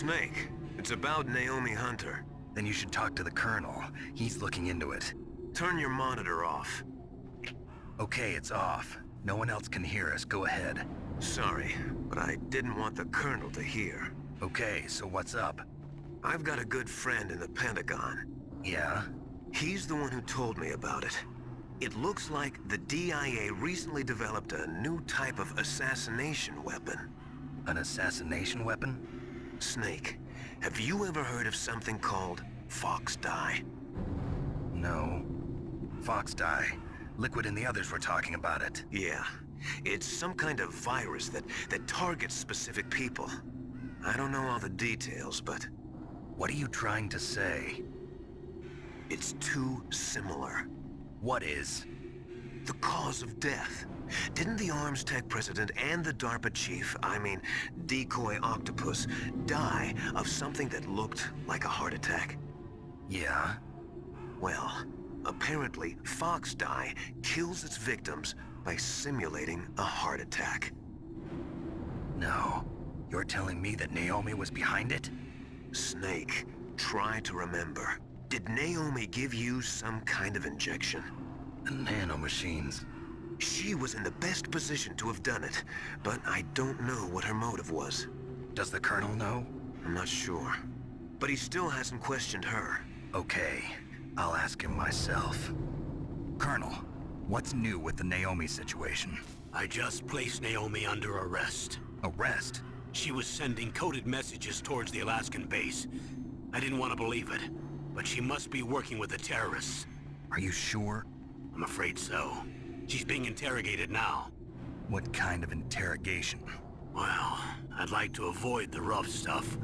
Snake, it's about Naomi Hunter. Then you should talk to the Colonel. He's looking into it. Turn your monitor off. Okay, it's off. No one else can hear us. Go ahead. Sorry, but I didn't want the Colonel to hear. Okay, so what's up? I've got a good friend in the Pentagon. Yeah? He's the one who told me about it. It looks like the DIA recently developed a new type of assassination weapon. An assassination weapon? Snake, have you ever heard of something called Fox Dye? No. Fox Dye. Liquid and the others were talking about it. Yeah. It's some kind of virus that targets specific people. I don't know all the details, but... What are you trying to say? It's too similar. What is? The cause of death. Didn't the Arms Tech president and the DARPA chief, Decoy Octopus, die of something that looked like a heart attack? Yeah? Well, apparently Fox Dye kills its victims by simulating a heart attack. No. You're telling me that Naomi was behind it? Snake, try to remember. Did Naomi give you some kind of injection? The nanomachines. She was in the best position to have done it, but I don't know what her motive was. Does the Colonel know? I'm not sure. But he still hasn't questioned her. Okay, I'll ask him myself. Colonel, what's new with the Naomi situation? I just placed Naomi under arrest. Arrest? She was sending coded messages towards the Alaskan base. I didn't want to believe it, but she must be working with the terrorists. Are you sure? I'm afraid so. She's being interrogated now. What kind of interrogation? Well, I'd like to avoid the rough stuff,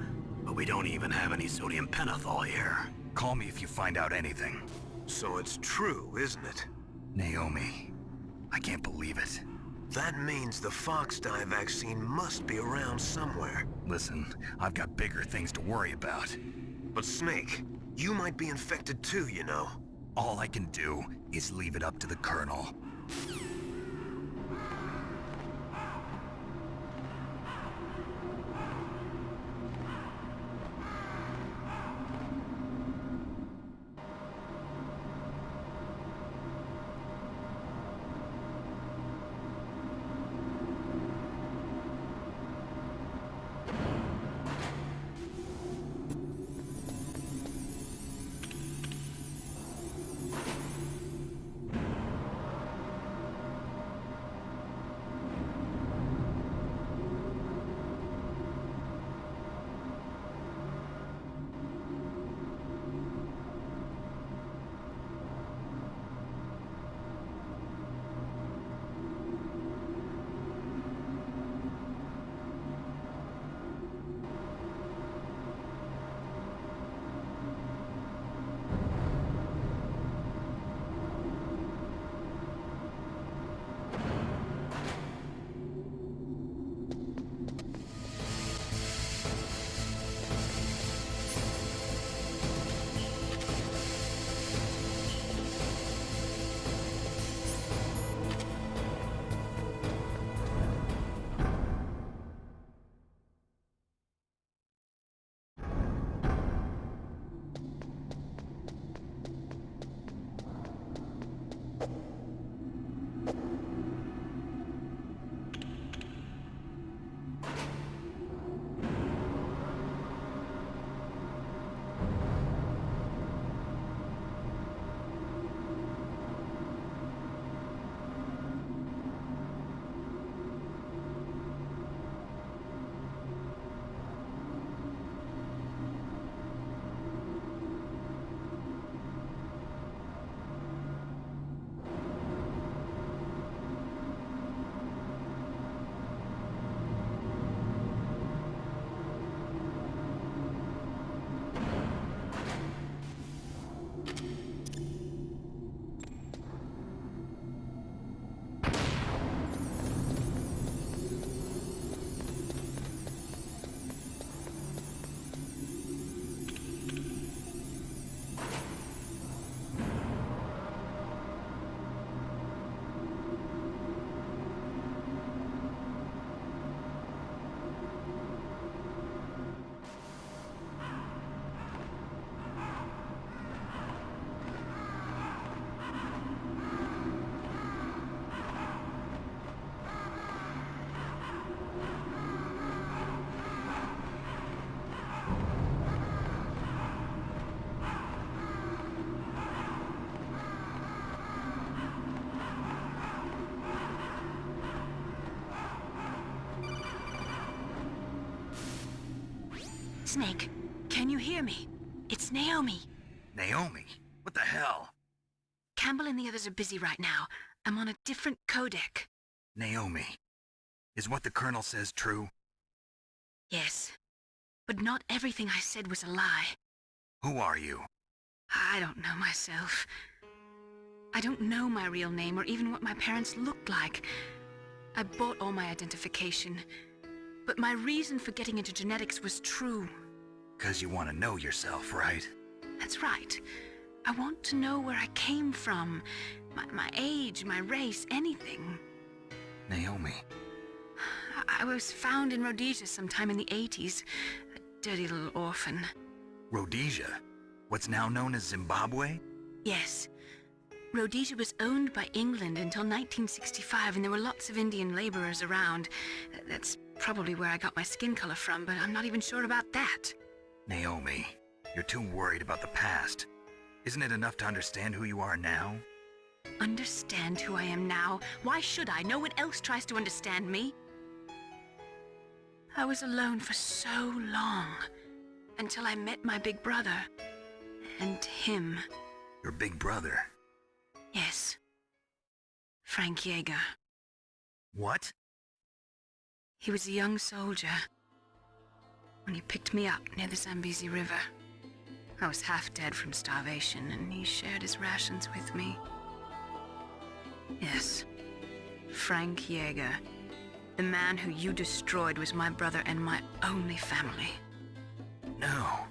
but we don't even have any sodium pentothal here. Call me if you find out anything. So it's true, isn't it? Naomi. I can't believe it. That means the Fox Dye vaccine must be around somewhere. Listen, I've got bigger things to worry about. But Snake, you might be infected too, you know. All I can do is leave it up to the Colonel. Snake, can you hear me? It's Naomi. Naomi? What the hell? Campbell and the others are busy right now. I'm on a different codec. Naomi, is what the Colonel says true? Yes, but not everything I said was a lie. Who are you? I don't know myself. I don't know my real name or even what my parents looked like. I bought all my identification, but my reason for getting into genetics was true. 'Cause you want to know yourself, right? That's right. I want to know where I came from, my age, my race, anything. Naomi. I was found in Rhodesia sometime in the 80s, a dirty little orphan. Rhodesia? What's now known as Zimbabwe? Yes. Rhodesia was owned by England until 1965, and there were lots of Indian laborers around. That's probably where I got my skin color from, but I'm not even sure about that. Naomi, you're too worried about the past. Isn't it enough to understand who you are now? Understand who I am now? Why should I? No one else tries to understand me. I was alone for so long, until I met my big brother. And him. Your big brother? Yes. Frank Yeager. What? He was a young soldier when he picked me up near the Zambezi River. I was half dead from starvation, and he shared his rations with me. Yes, Frank Yeager. The man who you destroyed was my brother and my only family. No.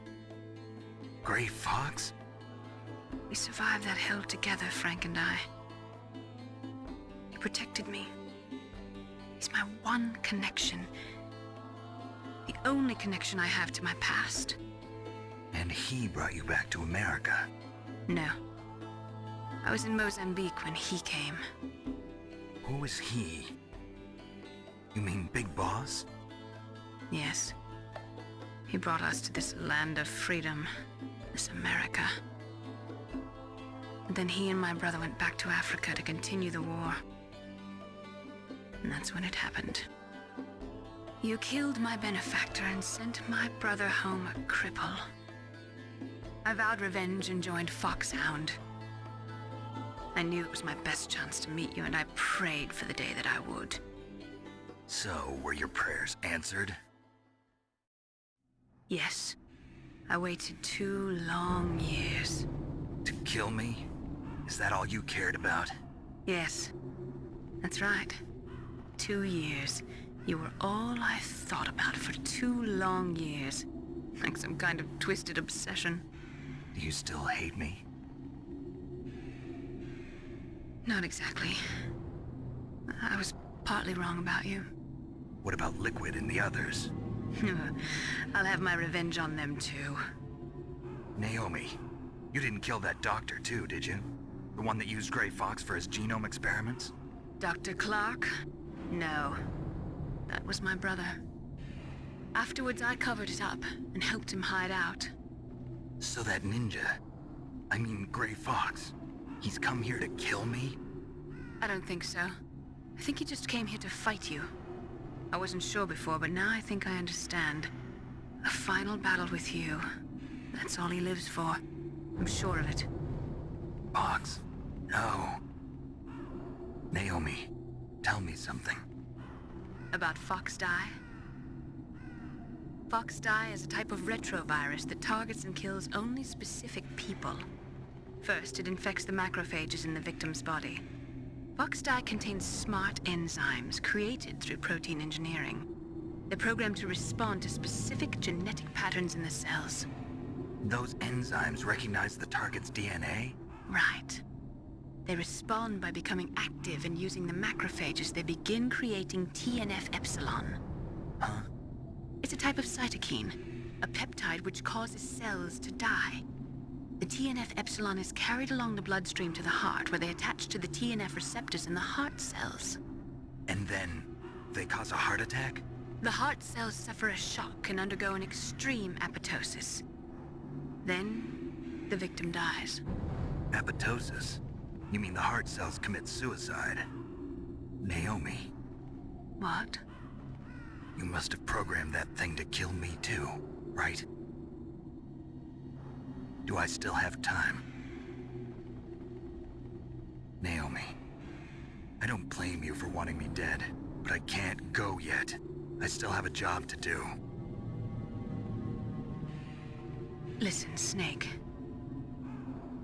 Gray Fox? We survived that hell together, Frank and I. He protected me. He's my one connection. The only connection I have to my past. And he brought you back to America? No. I was in Mozambique when he came. Who is he? You mean Big Boss? Yes. He brought us to this land of freedom, this America. And then he and my brother went back to Africa to continue the war. And that's when it happened. You killed my benefactor and sent my brother home a cripple. I vowed revenge and joined Foxhound. I knew it was my best chance to meet you, and I prayed for the day that I would. So, were your prayers answered? Yes. I waited 2 long years. To kill me? Is that all you cared about? Yes. That's right. 2 years. You were all I thought about for 2 long years. Like some kind of twisted obsession. Do you still hate me? Not exactly. I was partly wrong about you. What about Liquid and the others? I'll have my revenge on them too. Naomi, you didn't kill that doctor too, did you? The one that used Gray Fox for his genome experiments? Dr. Clark? No. That was my brother. Afterwards, I covered it up and helped him hide out. So that ninja, I mean Gray Fox, he's come here to kill me? I don't think so. I think he just came here to fight you. I wasn't sure before, but now I think I understand. A final battle with you. That's all he lives for. I'm sure of it. Fox? No. Naomi, tell me something. About Fox-Die? Fox-Die is a type of retrovirus that targets and kills only specific people. First, it infects the macrophages in the victim's body. Fox-Die contains smart enzymes created through protein engineering. They're programmed to respond to specific genetic patterns in the cells. Those enzymes recognize the target's DNA? Right. They respond by becoming active and using the macrophages. They begin creating TNF-epsilon. Huh? It's a type of cytokine, a peptide which causes cells to die. The TNF-epsilon is carried along the bloodstream to the heart, where they attach to the TNF receptors in the heart cells. And then, they cause a heart attack? The heart cells suffer a shock and undergo an extreme apoptosis. Then, the victim dies. Apoptosis? You mean the heart cells commit suicide? Naomi, What? you must have programmed that thing to kill me too, right? Do I still have time? Naomi, I don't blame you for wanting me dead, but I can't go yet. I still have a job to do. Listen, Snake.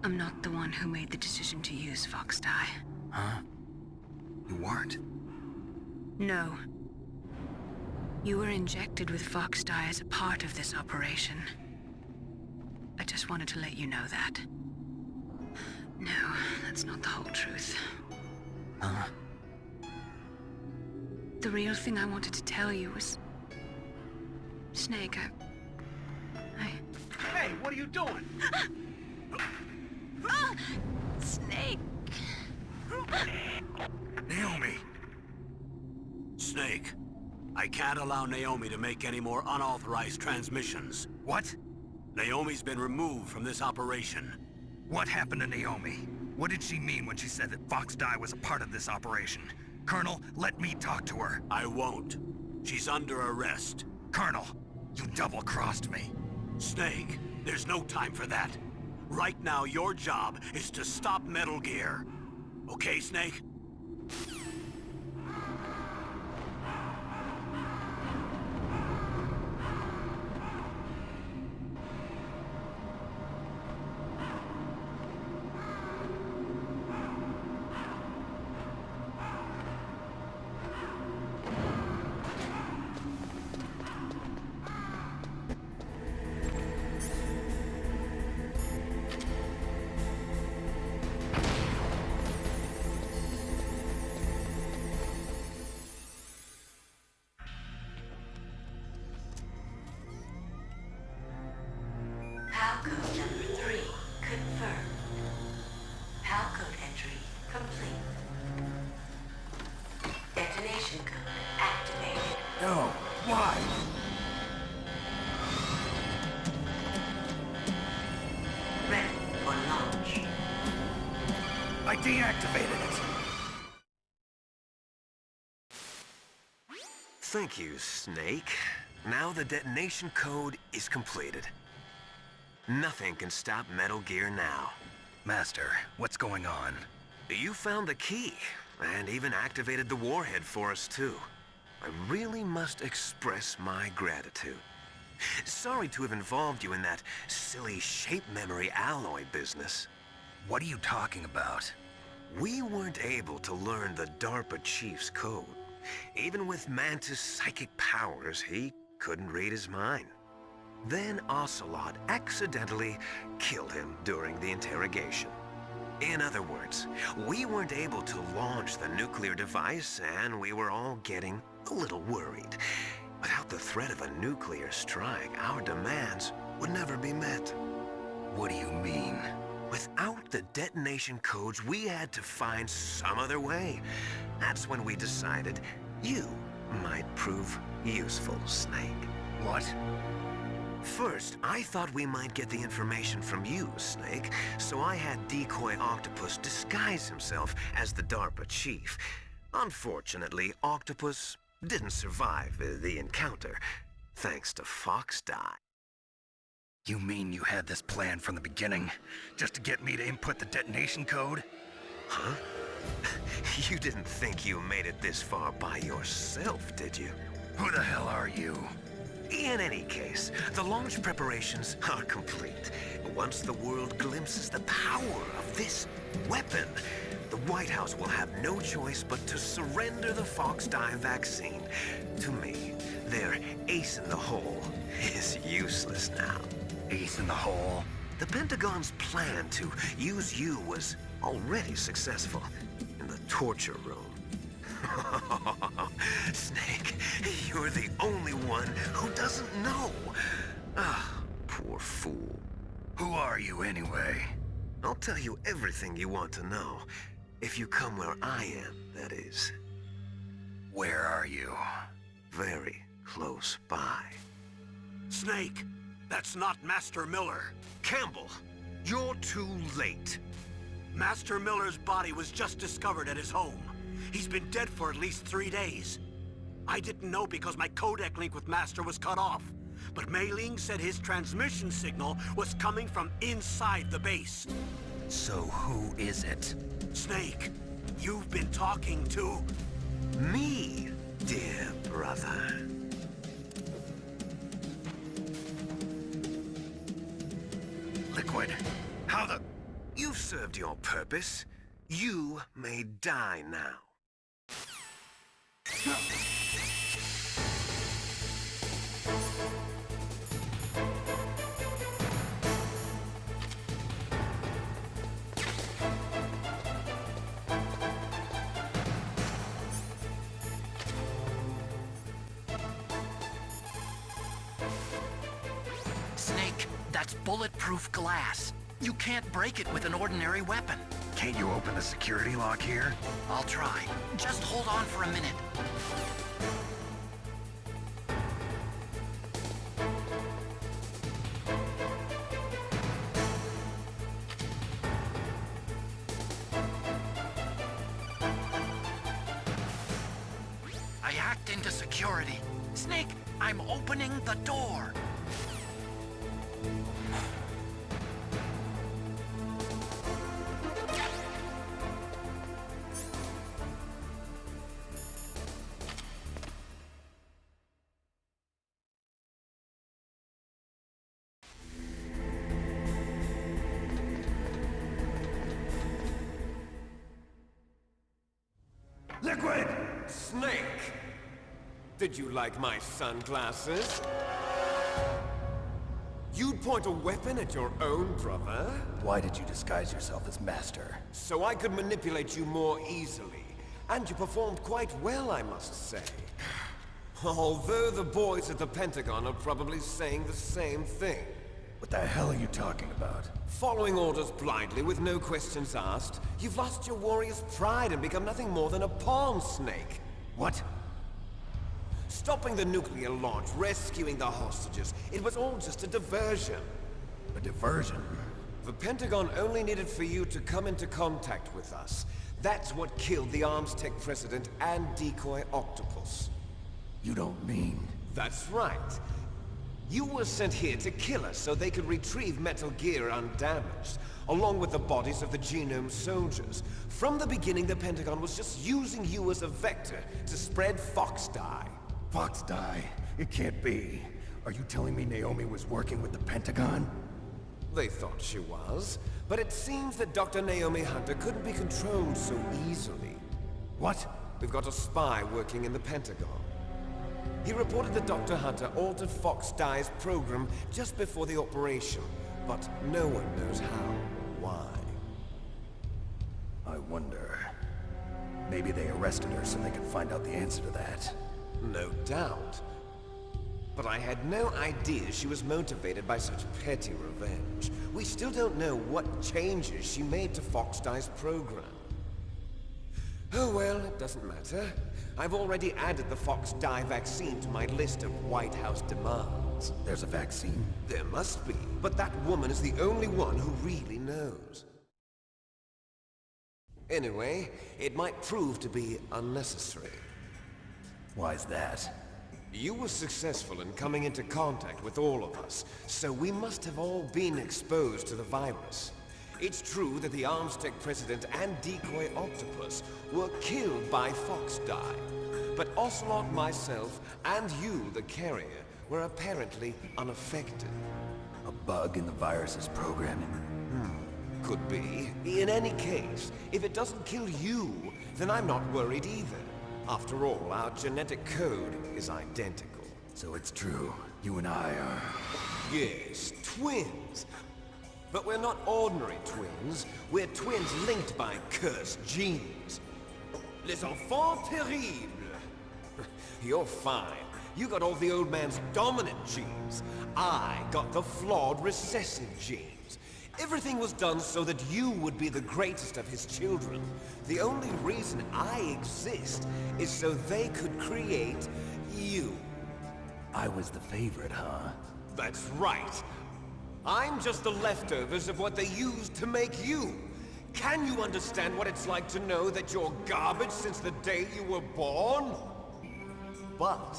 I'm not the one who made the decision to use Fox Die. Huh? You weren't? No. You were injected with Fox Die as a part of this operation. I just wanted to let you know that. No, that's not the whole truth. Huh? The real thing I wanted to tell you was... Snake, Hey, what are you doing? Snake! Naomi! Snake, I can't allow Naomi to make any more unauthorized transmissions. What? Naomi's been removed from this operation. What happened to Naomi? What did she mean when she said that Fox Die was a part of this operation? Colonel, let me talk to her. I won't. She's under arrest. Colonel, you double-crossed me. Snake, there's no time for that. Right now, your job is to stop Metal Gear. Okay, Snake? Code number 3 confirmed. PAL code entry complete. Detonation code activated. No, why? Ready for launch. I deactivated it. Thank you, Snake. Now the detonation code is completed. Nothing can stop Metal Gear now. Master, what's going on? You found the key, and even activated the warhead for us, too. I really must express my gratitude. Sorry to have involved you in that silly shape memory alloy business. What are you talking about? We weren't able to learn the DARPA chief's code. Even with Mantis' psychic powers, he couldn't read his mind. Then Ocelot accidentally killed him during the interrogation. In other words, we weren't able to launch the nuclear device, and we were all getting a little worried. Without the threat of a nuclear strike, our demands would never be met. What do you mean? Without the detonation codes, we had to find some other way. That's when we decided you might prove useful, Snake. What? First, I thought we might get the information from you, Snake, so I had Decoy Octopus disguise himself as the DARPA chief. Unfortunately, Octopus didn't survive the encounter, thanks to Fox Die. You mean you had this plan from the beginning, just to get me to input the detonation code? Huh? You didn't think you made it this far by yourself, did you? Who the hell are you? In any case, the launch preparations are complete. Once the world glimpses the power of this weapon, the White House will have no choice but to surrender the Fox Die vaccine. To me, their ace in the hole is useless now. Ace in the hole? The Pentagon's plan to use you was already successful in the torture room. Snake, you're the only one who doesn't know. Ah, poor fool. Who are you anyway? I'll tell you everything you want to know. If you come where I am, that is. Where are you? Very close by. Snake, that's not Master Miller. Campbell, you're too late. Master Miller's body was just discovered at his home. He's been dead for at least 3 days. I didn't know because my codec link with Master was cut off. but Mei Ling said his transmission signal was coming from inside the base. So who is it? Snake, you've been talking to... Me, dear brother. Liquid, how the... You've served your purpose. You may die now. Snake, that's bulletproof glass. You can't break it with an ordinary weapon. Can't you open the security lock here? I'll try. Just hold on for a minute. I hacked into security. Snake, I'm opening the door. Liquid! Snake! Did you like my sunglasses? You'd point a weapon at your own brother? Why did you disguise yourself as Master? So I could manipulate you more easily. And you performed quite well, I must say. Although the boys at the Pentagon are probably saying the same thing. What the hell are you talking about? Following orders blindly with no questions asked, you've lost your warrior's pride and become nothing more than a pawn, Snake. What? Stopping the nuclear launch, rescuing the hostages, it was all just a diversion. A diversion? The Pentagon only needed for you to come into contact with us. That's what killed the Armstech president and decoy Octopus. You don't mean... That's right. You were sent here to kill us so they could retrieve Metal Gear undamaged, along with the bodies of the Genome soldiers. From the beginning, the Pentagon was just using you as a vector to spread Fox Dye. Fox Dye? It can't be. Are you telling me Naomi was working with the Pentagon? They thought she was, but it seems that Dr. Naomi Hunter couldn't be controlled so easily. What? We've got a spy working in the Pentagon. He reported that Dr. Hunter altered Fox Dye's program just before the operation, but no one knows how or why. I wonder... Maybe they arrested her so they could find out the answer to that. No doubt. But I had no idea she was motivated by such petty revenge. We still don't know what changes she made to Fox Dye's program. Oh well, it doesn't matter. I've already added the Fox Dye vaccine to my list of White House demands. There's a vaccine? There must be, but that woman is the only one who really knows. Anyway, it might prove to be unnecessary. Why's that? You were successful in coming into contact with all of us, so we must have all been exposed to the virus. It's true that the Armstech president and decoy Octopus were killed by Fox Dye, but Ocelot, myself, and you, the carrier, were apparently unaffected. A bug in the virus's programming? Could be. In any case, if it doesn't kill you, then I'm not worried either. After all, our genetic code is identical. So it's true. You and I are... Yes, twins. But we're not ordinary twins. We're twins linked by cursed genes. Les enfants terribles. You're fine. You got all the old man's dominant genes. I got the flawed recessive genes. Everything was done so that you would be the greatest of his children. The only reason I exist is so they could create you. I was the favorite, huh? That's right. I'm just the leftovers of what they used to make you. Can you understand what it's like to know that you're garbage since the day you were born? But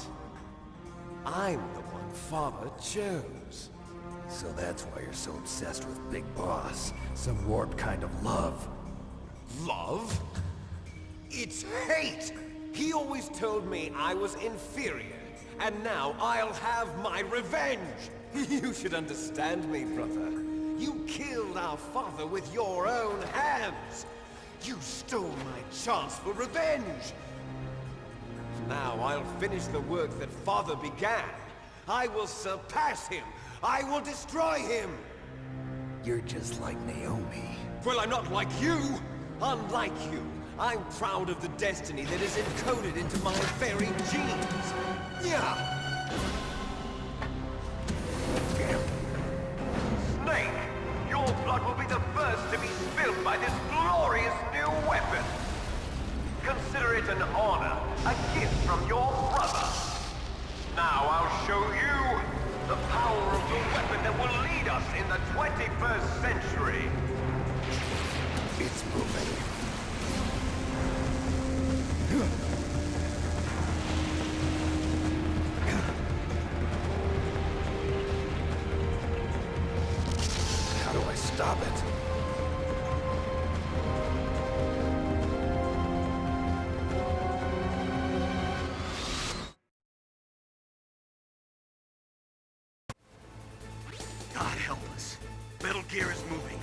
I'm the one Father chose. So that's why you're so obsessed with Big Boss. Some warped kind of love. Love? It's hate! He always told me I was inferior, and now I'll have my revenge! You should understand me, brother. You killed our father with your own hands! You stole my chance for revenge! Now I'll finish the work that father began. I will surpass him! I will destroy him! You're just like Naomi. Well, I'm not like you! Unlike you, I'm proud of the destiny that is encoded into my very genes! Yeah! Snake! Your blood will be the first to be spilled by this glorious new weapon! Consider it an honor, a gift from your brother! Now I'll show you the power of the weapon that will lead us in the 21st century! It's moving. How do I stop it? God help us. Metal Gear is moving.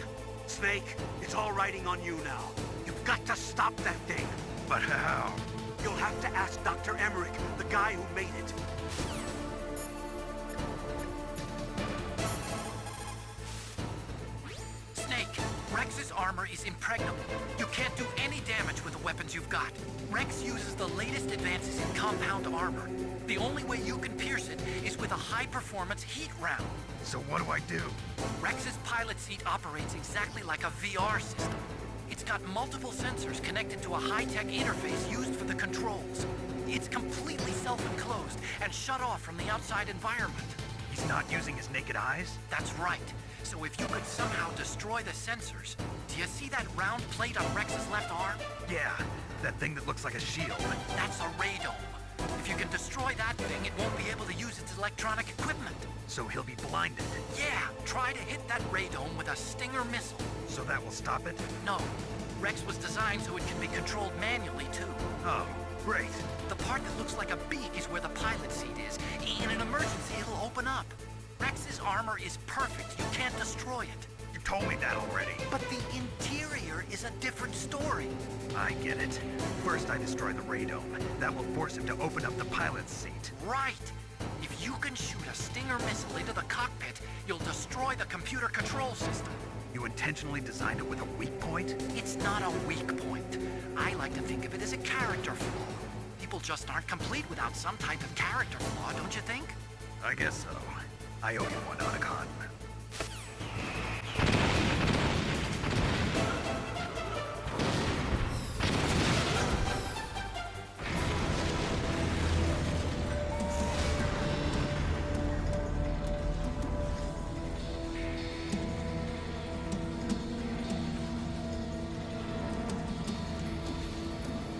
Snake, it's all riding on you now. You've got to stop that thing. But how? You'll have to ask Dr. Emmerich, the guy who made it. Snake, Rex's armor is impregnable. You can't do any damage with the weapons you've got. Rex uses the latest advances in compound armor. The only way you can pierce it is with a high-performance heat round. So what do I do? Rex's pilot seat operates exactly like a VR system. It's got multiple sensors connected to a high-tech interface used for the controls. It's completely self-enclosed and shut off from the outside environment. He's not using his naked eyes? That's right. So if you could somehow destroy the sensors... Do you see that round plate on Rex's left arm? Yeah, that thing that looks like a shield. That's a radome. If you can destroy that thing, it won't be able to use its electronic equipment. So he'll be blinded. Yeah, try to hit that radome with a Stinger missile. So that will stop it? No. Rex was designed so it can be controlled manually, too. Oh, great. The part that looks like a beak is where the pilot seat is. In an emergency, it'll open up. Rex's armor is perfect. You can't destroy it. You told me that already. But the interior is a different story. I get it. First I destroy the radome. That will force him to open up the pilot's seat. Right. If you can shoot a Stinger missile into the cockpit, you'll destroy the computer control system. You intentionally designed it with a weak point? It's not a weak point. I like to think of it as a character flaw. People just aren't complete without some type of character flaw, don't you think? I guess so. I owe you one, Otacon.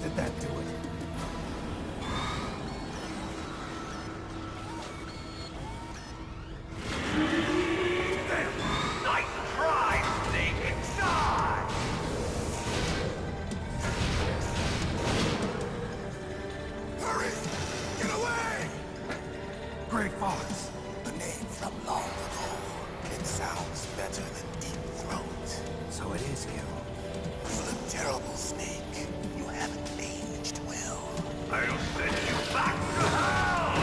Did that do it? Nice try, Snake! Die! Hurry! Get away! Greg Fox. The name from long ago. It sounds better than Deep Throat. So it is you. You look terrible, Snake. You haven't aged well. I'll send you back to hell!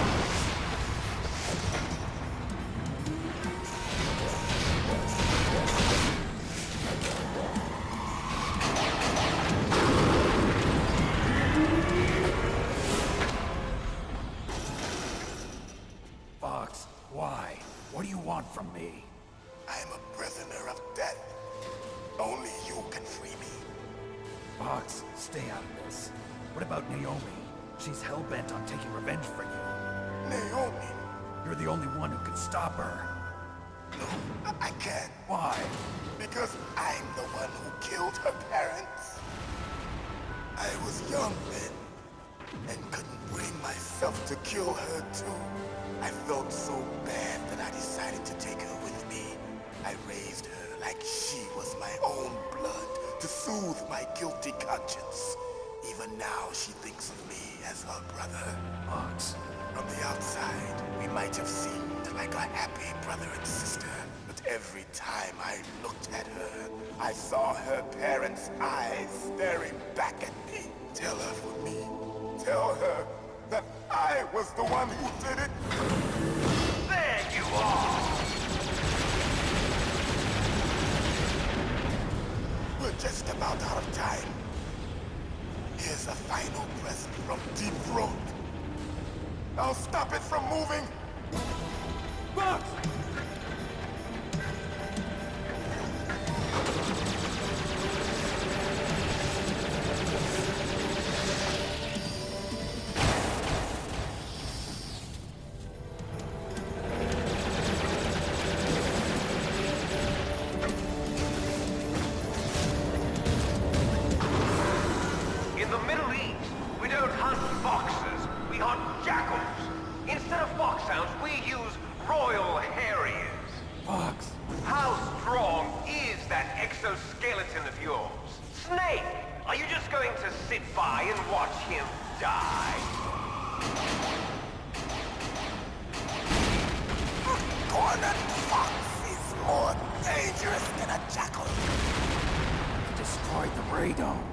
Fox, why? What do you want from me? I am a prisoner of death. Only you can free me. Fox, stay out of this. What about Naomi? She's hell-bent on taking revenge for you. Naomi? You're the only one who can stop her. No, I can't. Why? Because I'm the one who killed her parents. I was young then. and couldn't bring myself to kill her too. I felt so bad that I decided to take her with me. I raised her like she was my own blood to soothe my guilty conscience. Even now, she thinks of me as her brother. Fox. From the outside, we might have seemed like a happy brother and sister. But every time I looked at her, I saw her parents' eyes staring back at me. Tell her for me. Tell her that I was the one who did it. There you are! We're just about out of time. Here's a final present from Deep Throat. I'll stop it from moving. Fox! In the Middle East, we don't hunt foxes, we hunt jackals. Instead of foxhounds, we use Royal Harriers. Fox! How strong is that exoskeleton of yours? Snake, are you just going to sit by and watch him die? Cornered fox is more dangerous than a jackal. Destroyed the radome.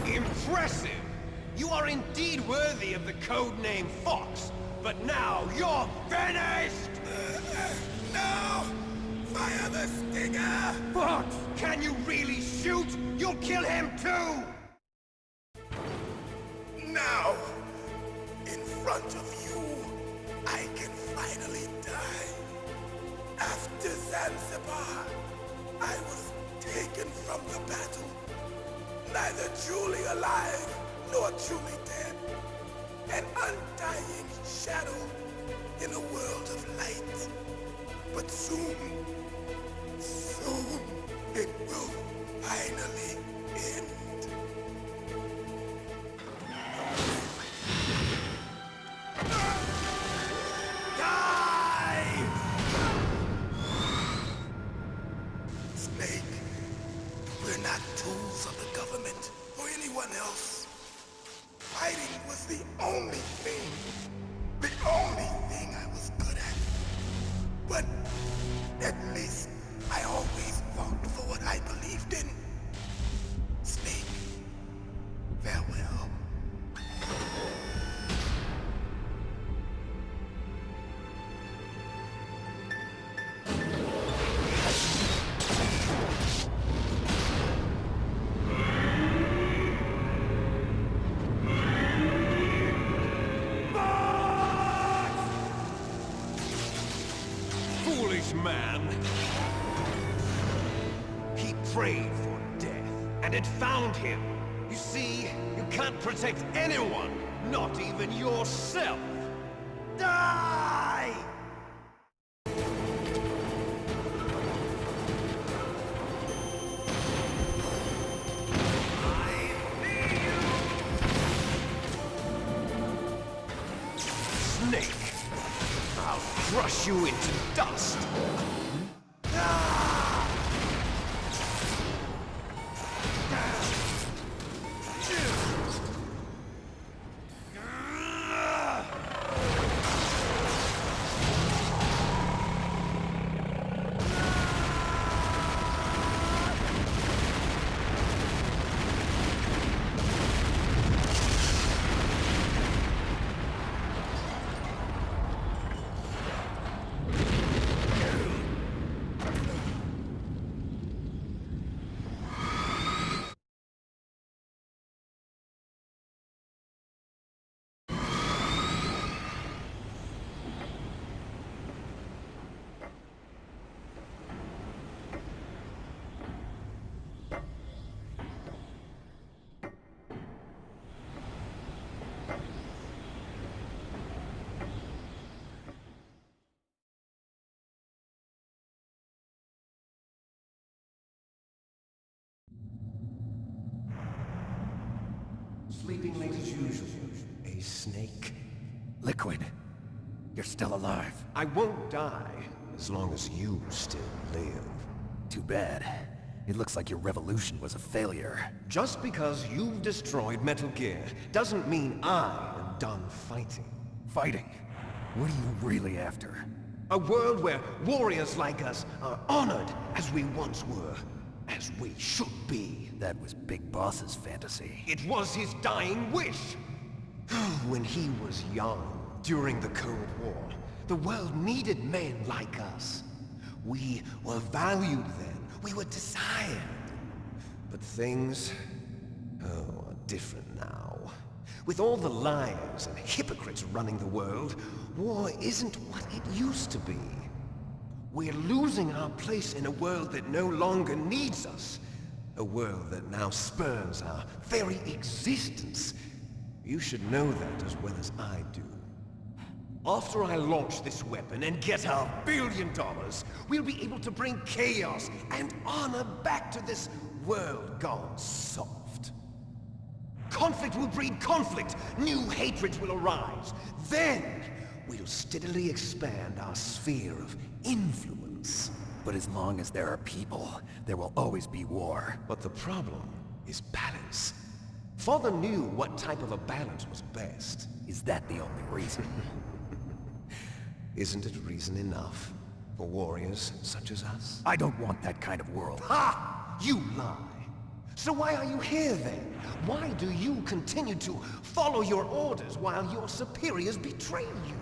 Impressive! You are indeed worthy of the codename Fox, but now you're finished! No! Fire the stinger! Fox, can you really shoot? You'll kill him too! Now, in front of you, I can finally die. After Zanzibar, I was taken from the battle. Neither truly alive, nor truly dead. An undying shadow in a world of light. But soon, soon, it will finally end. Die! Snake, we're not tools of the government or anyone else. Fighting was the only thing I was good at. But at least I always fought for what I believed in. Snake, farewell. Foolish man! He prayed for death, and it found him. You see, you can't protect anyone, not even yourself. Die! Snake! I'll crush you into dust! Sleeping late as usual. A snake. Liquid, you're still alive. I won't die as long as you still live. Too bad. It looks like your revolution was a failure. Just because you've destroyed Metal Gear doesn't mean I am done fighting. Fighting? What are you really after? A world where warriors like us are honored as we once were, as we should be. That was Big Boss's fantasy. It was his dying wish. When he was young, during the Cold War, the world needed men like us. We were valued then. We were desired. But things, are different now. With all the liars and hypocrites running the world, war isn't what it used to be. We're losing our place in a world that no longer needs us. A world that now spurns our very existence. You should know that as well as I do. After I launch this weapon and get $1 billion, we'll be able to bring chaos and honor back to this world gone soft. Conflict will breed conflict. New hatreds will arise. Then, we'll steadily expand our sphere of influence. But as long as there are people, there will always be war. But the problem is balance. Father knew what type of a balance was best. Is that the only reason? Isn't it reason enough for warriors such as us? I don't want that kind of world. Ha! You lie! So why are you here then? Why do you continue to follow your orders while your superiors betray you?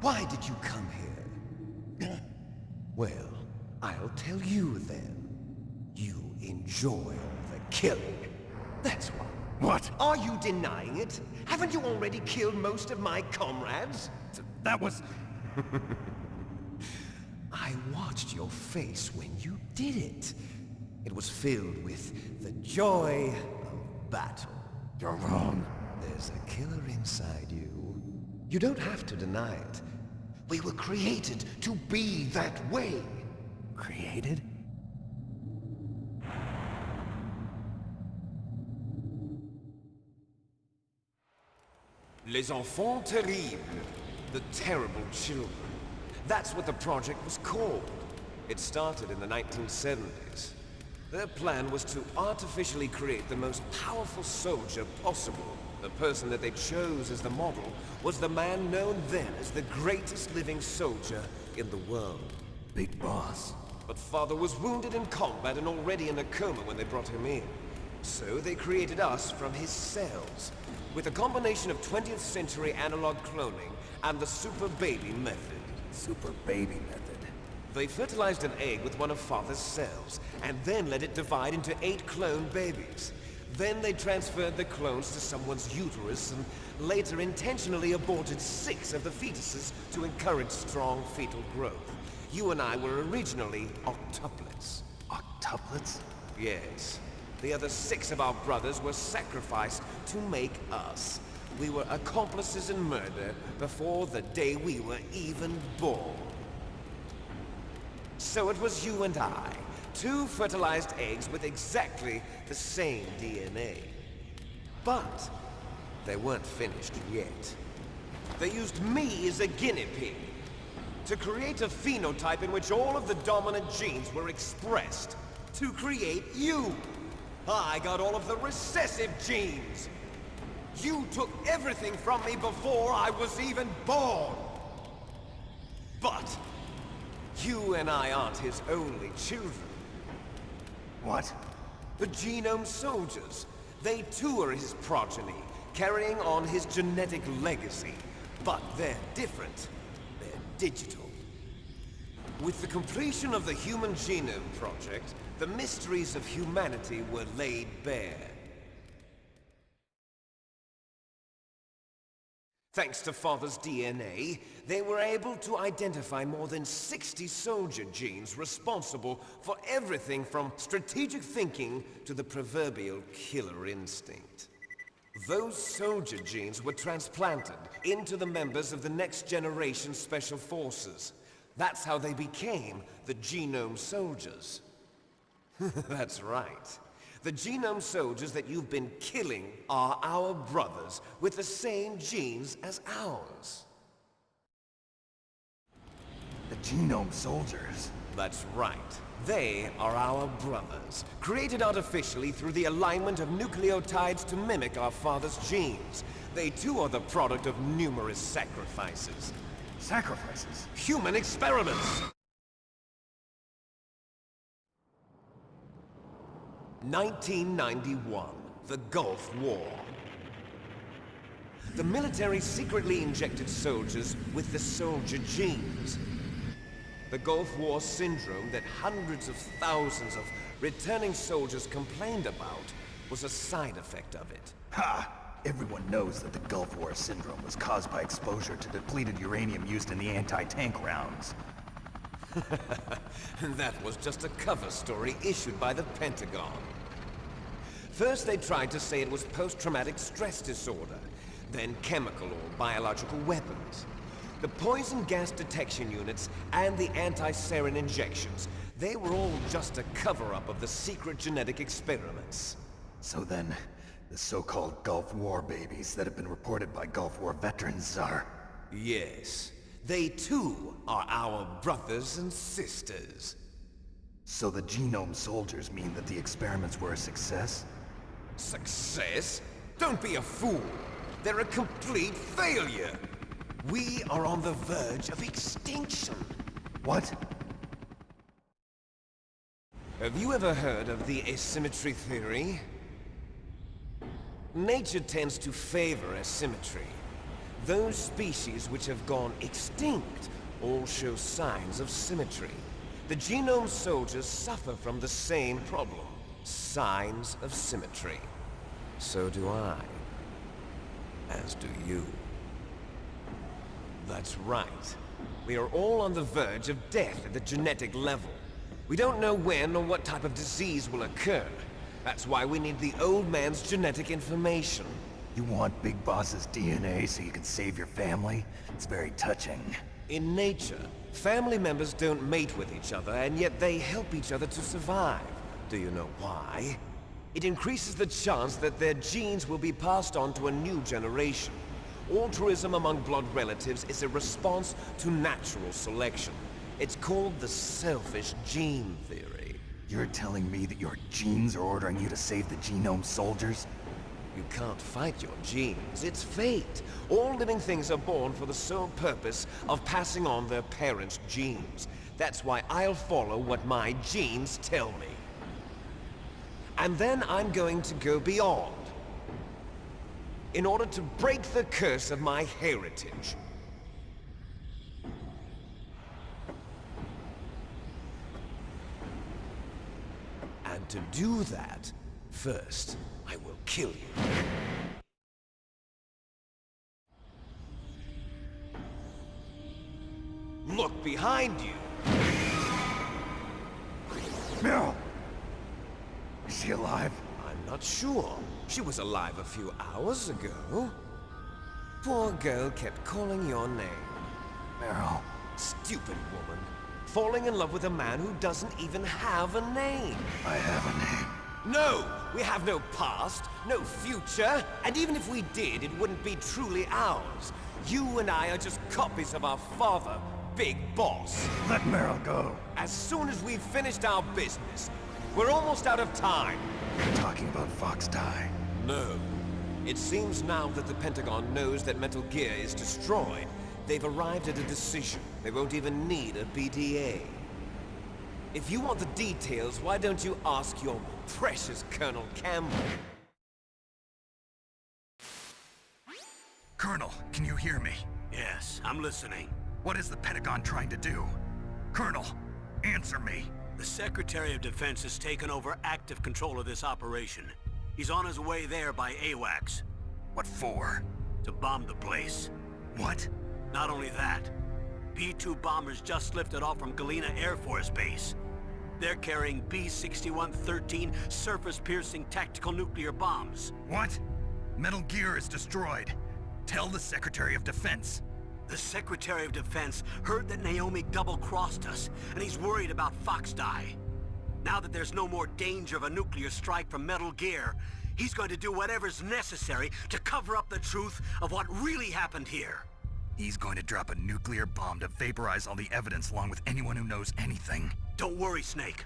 Why did you come here? Well, I'll tell you then. You enjoy all the killing. That's why. What? Are you denying it? Haven't you already killed most of my comrades? That was... I watched your face when you did it. It was filled with the joy of battle. You're wrong. There's a killer inside you. You don't have to deny it. We were created to be that way. Created? Les enfants terribles. The terrible children. That's what the project was called. It started in the 1970s. Their plan was to artificially create the most powerful soldier possible. The person that they chose as the model was the man known then as the greatest living soldier in the world. Big Boss. But Father was wounded in combat and already in a coma when they brought him in. So they created us from his cells, with a combination of 20th century analog cloning and the Super Baby method. Super Baby method. They fertilized an egg with one of Father's cells, and then let it divide into 8 clone babies. Then they transferred the clones to someone's uterus, and later intentionally aborted 6 of the fetuses to encourage strong fetal growth. You and I were originally octuplets. Octuplets? Yes. The other 6 of our brothers were sacrificed to make us. We were accomplices in murder before the day we were even born. So it was you and I, 2 fertilized eggs with exactly the same DNA. But they weren't finished yet. They used me as a guinea pig to create a phenotype in which all of the dominant genes were expressed to create you. I got all of the recessive genes. You took everything from me before I was even born. But you and I aren't his only children. What? The Genome Soldiers. They too are his progeny, carrying on his genetic legacy. But they're different. They're digital. With the completion of the Human Genome Project, the mysteries of humanity were laid bare. Thanks to Father's DNA, they were able to identify more than 60 soldier genes responsible for everything from strategic thinking to the proverbial killer instinct. Those soldier genes were transplanted into the members of the Next Generation Special Forces. That's how they became the Genome Soldiers. That's right. The genome soldiers that you've been killing are our brothers, with the same genes as ours. The genome soldiers? That's right. They are our brothers, created artificially through the alignment of nucleotides to mimic our father's genes. They too are the product of numerous sacrifices. Sacrifices? Human experiments! 1991, the Gulf War. The military secretly injected soldiers with the soldier genes. The Gulf War syndrome that hundreds of thousands of returning soldiers complained about was a side effect of it. Ha! Everyone knows that the Gulf War syndrome was caused by exposure to depleted uranium used in the anti-tank rounds. That was just a cover story issued by the Pentagon. First they tried to say it was post-traumatic stress disorder, then chemical or biological weapons. The poison gas detection units and the anti-sarin injections, they were all just a cover-up of the secret genetic experiments. So then, the so-called Gulf War babies that have been reported by Gulf War veterans are... Yes, they too are our brothers and sisters. So the genome soldiers mean that the experiments were a success? Success? Don't be a fool! They're a complete failure! We are on the verge of extinction. What? Have you ever heard of the asymmetry theory? Nature tends to favor asymmetry. Those species which have gone extinct all show signs of symmetry. The genome soldiers suffer from the same problem. Signs of symmetry. So do I. As do you. That's right. We are all on the verge of death at the genetic level. We don't know when or what type of disease will occur. That's why we need the old man's genetic information. You want Big Boss's DNA so you can save your family? It's very touching. In nature, family members don't mate with each other, and yet they help each other to survive. Do you know why? It increases the chance that their genes will be passed on to a new generation. Altruism among blood relatives is a response to natural selection. It's called the selfish gene theory. You're telling me that your genes are ordering you to save the genome soldiers? You can't fight your genes. It's fate. All living things are born for the sole purpose of passing on their parents' genes. That's why I'll follow what my genes tell me. And then I'm going to go beyond. In order to break the curse of my heritage. And to do that, first, I will kill you. Look behind you! Meryl! Is she alive? I'm not sure. She was alive a few hours ago. Poor girl kept calling your name. Meryl. Stupid woman. Falling in love with a man who doesn't even have a name. I have a name. No! We have no past, no future, and even if we did, it wouldn't be truly ours. You and I are just copies of our father, Big Boss. Let Meryl go. As soon as we've finished our business, we're almost out of time. You're talking about Fox Die. No. It seems now that the Pentagon knows that Metal Gear is destroyed, they've arrived at a decision. They won't even need a BDA. If you want the details, why don't you ask your precious Colonel Campbell? Colonel, can you hear me? Yes, I'm listening. What is the Pentagon trying to do? Colonel, answer me. The Secretary of Defense has taken over active control of this operation. He's on his way there by AWACS. What for? To bomb the place. What? Not only that, B-2 bombers just lifted off from Galena Air Force Base. They're carrying B-6113 surface-piercing tactical nuclear bombs. What? Metal Gear is destroyed. Tell the Secretary of Defense. The Secretary of Defense heard that Naomi double-crossed us, and he's worried about Fox Die. Now that there's no more danger of a nuclear strike from Metal Gear, he's going to do whatever's necessary to cover up the truth of what really happened here. He's going to drop a nuclear bomb to vaporize all the evidence along with anyone who knows anything. Don't worry, Snake.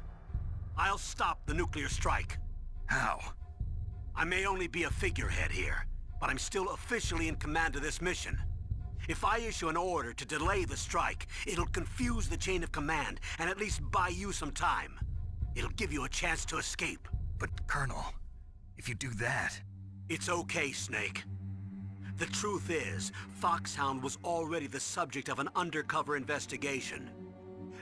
I'll stop the nuclear strike. How? I may only be a figurehead here, but I'm still officially in command of this mission. If I issue an order to delay the strike, it'll confuse the chain of command and at least buy you some time. It'll give you a chance to escape. But, Colonel, if you do that... It's okay, Snake. The truth is, Foxhound was already the subject of an undercover investigation.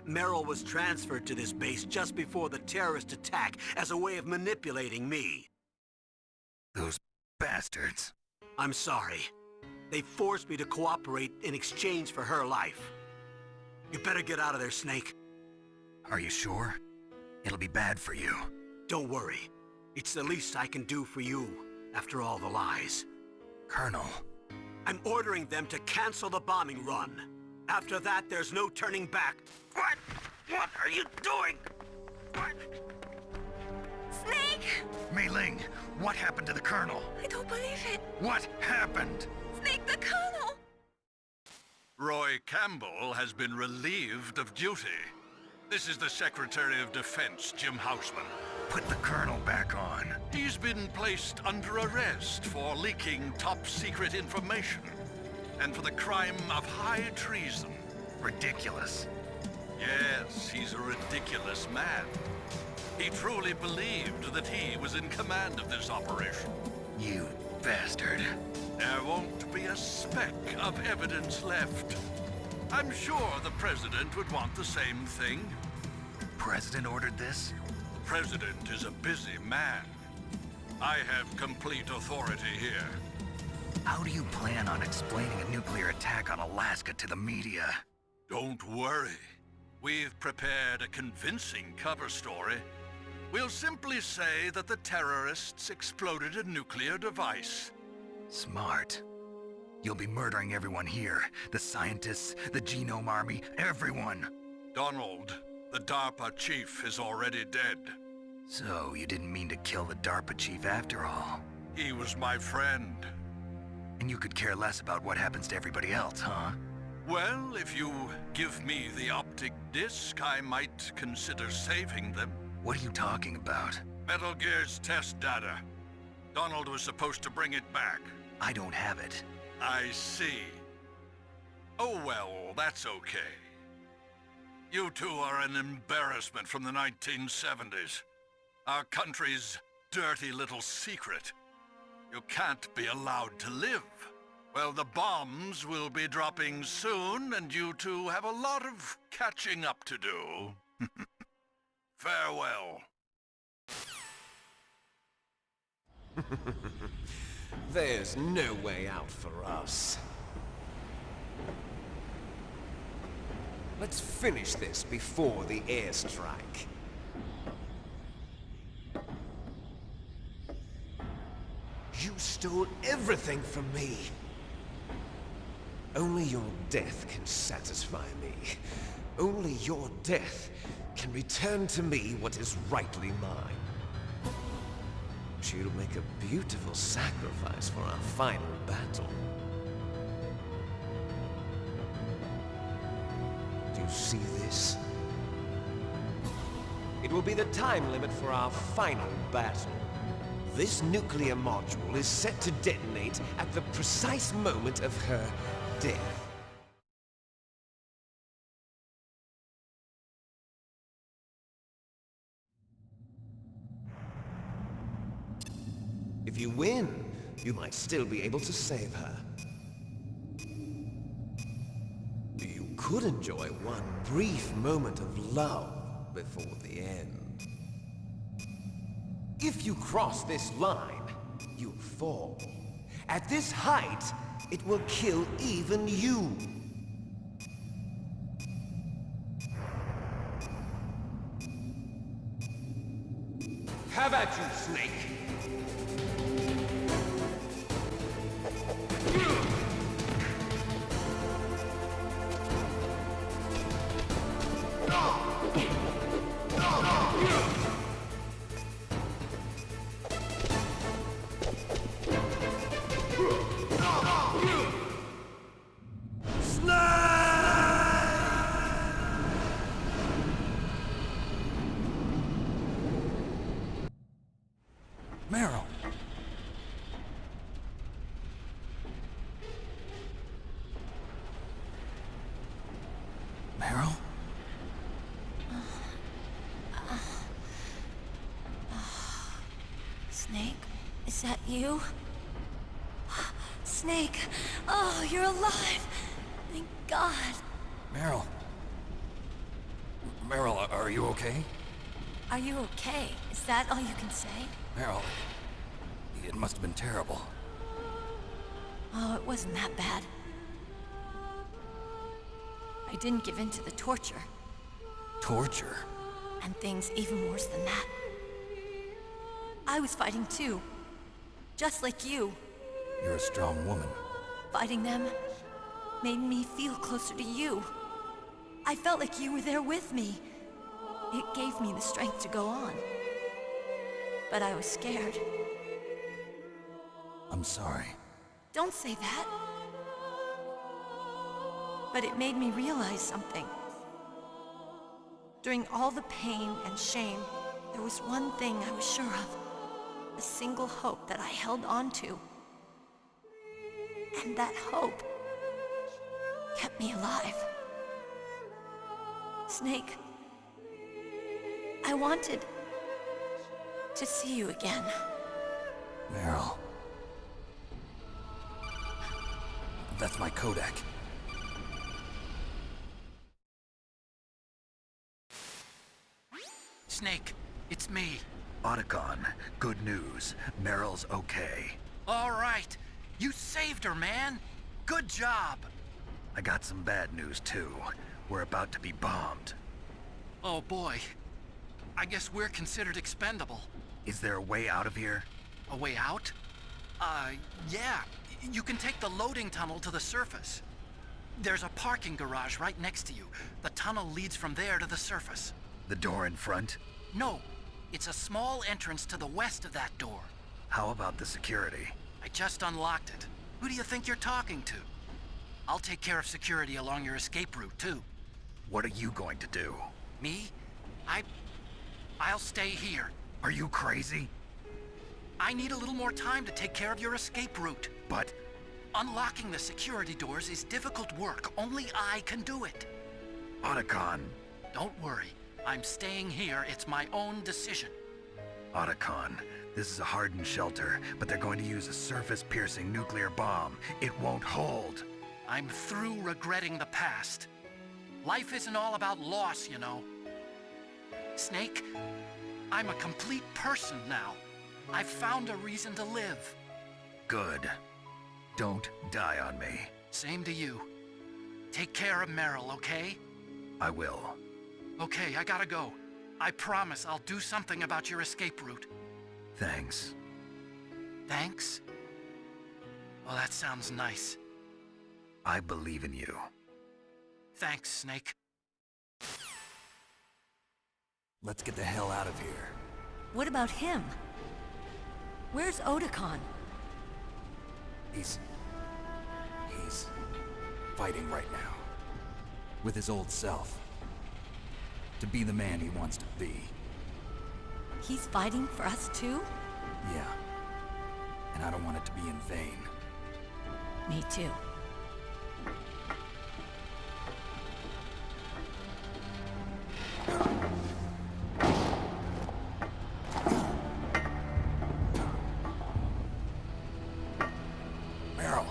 Merrill was transferred to this base just before the terrorist attack as a way of manipulating me. Those bastards. I'm sorry. They forced me to cooperate in exchange for her life. You better get out of there, Snake. Are you sure? It'll be bad for you. Don't worry. It's the least I can do for you, after all the lies. Colonel... I'm ordering them to cancel the bombing run. After that, there's no turning back. What? What are you doing? What? Snake! Mei Ling, what happened to the Colonel? I don't believe it. What happened? Snake, the Colonel! Roy Campbell has been relieved of duty. This is the Secretary of Defense, Jim Houseman. Put the Colonel back on. He's been placed under arrest for leaking top-secret information and for the crime of high treason. Ridiculous. Yes, he's a ridiculous man. He truly believed that he was in command of this operation. You bastard. There won't be a speck of evidence left. I'm sure the President would want the same thing. President ordered this? The President is a busy man. I have complete authority here. How do you plan on explaining a nuclear attack on Alaska to the media? Don't worry. We've prepared a convincing cover story. We'll simply say that the terrorists exploded a nuclear device. Smart. You'll be murdering everyone here. The scientists, the Genome Army, everyone. Donald, the DARPA chief, is already dead. So, you didn't mean to kill the DARPA chief after all. He was my friend. And you could care less about what happens to everybody else, huh? Well, if you give me the optic disc, I might consider saving them. What are you talking about? Metal Gear's test data. Donald was supposed to bring it back. I don't have it. I see. Oh well, that's okay. You two are an embarrassment from the 1970s. Our country's dirty little secret. You can't be allowed to live. Well, the bombs will be dropping soon, and you two have a lot of catching up to do. Farewell. There's no way out for us. Let's finish this before the airstrike. You stole everything from me. Only your death can satisfy me. Only your death can return to me what is rightly mine. She'll make a beautiful sacrifice for our final battle. Do you see this? It will be the time limit for our final battle. This nuclear module is set to detonate at the precise moment of her death. If you win, you might still be able to save her. You could enjoy one brief moment of love before the end. If you cross this line, you'll fall. At this height, it will kill even you. Have at you, Snake! No! Is that you? Snake! Oh, you're alive! Thank God! Meryl. Meryl, are you okay? Are you okay? Is that all you can say? Meryl, it must have been terrible. Oh, it wasn't that bad. I didn't give in to the torture. Torture? And things even worse than that. I was fighting too. Just like you. You're a strong woman. Fighting them made me feel closer to you. I felt like you were there with me. It gave me the strength to go on. But I was scared. I'm sorry. Don't say that. But it made me realize something. During all the pain and shame, there was one thing I was sure of. A single hope that I held on to. And that hope kept me alive. Snake, I wanted to see you again. Meryl. That's my Kodak. Snake, it's me. Otacon, good news. Meryl's okay. All right. You saved her, man. Good job. I got some bad news, too. We're about to be bombed. Oh, boy. I guess we're considered expendable. Is there a way out of here? A way out? Yeah. You can take the loading tunnel to the surface. There's a parking garage right next to you. The tunnel leads from there to the surface. The door in front? No. It's a small entrance to the west of that door. How about the security? I just unlocked it. Who do you think you're talking to? I'll take care of security along your escape route, too. What are you going to do? Me? I'll stay here. Are you crazy? I need a little more time to take care of your escape route. But... Unlocking the security doors is difficult work. Only I can do it. Otacon. Don't worry. I'm staying here. It's my own decision. Otacon, this is a hardened shelter, but they're going to use a surface-piercing nuclear bomb. It won't hold. I'm through regretting the past. Life isn't all about loss, you know. Snake, I'm a complete person now. I've found a reason to live. Good. Don't die on me. Same to you. Take care of Meryl, okay? I will. Okay, I gotta go. I promise I'll do something about your escape route. Thanks. Thanks? Well, that sounds nice. I believe in you. Thanks, Snake. Let's get the hell out of here. What about him? Where's Otacon? He's fighting right now. With his old self. To be the man he wants to be. He's fighting for us too? Yeah. And I don't want it to be in vain. Me too. Meryl.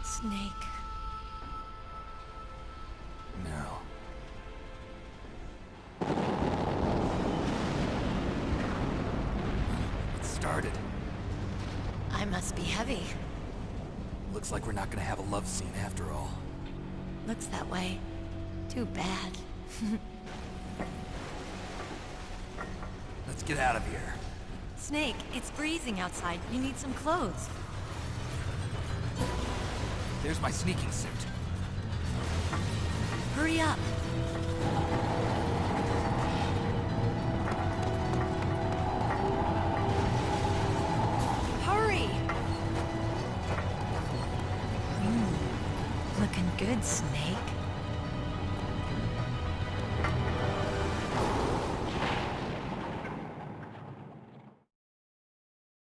Snake. No. It started. I must be heavy. Looks like we're not gonna have a love scene after all. Looks that way. Too bad. Let's get out of here. Snake, it's freezing outside. You need some clothes. There's my sneaking suit. Hurry up. Hurry! Looking good, Snake.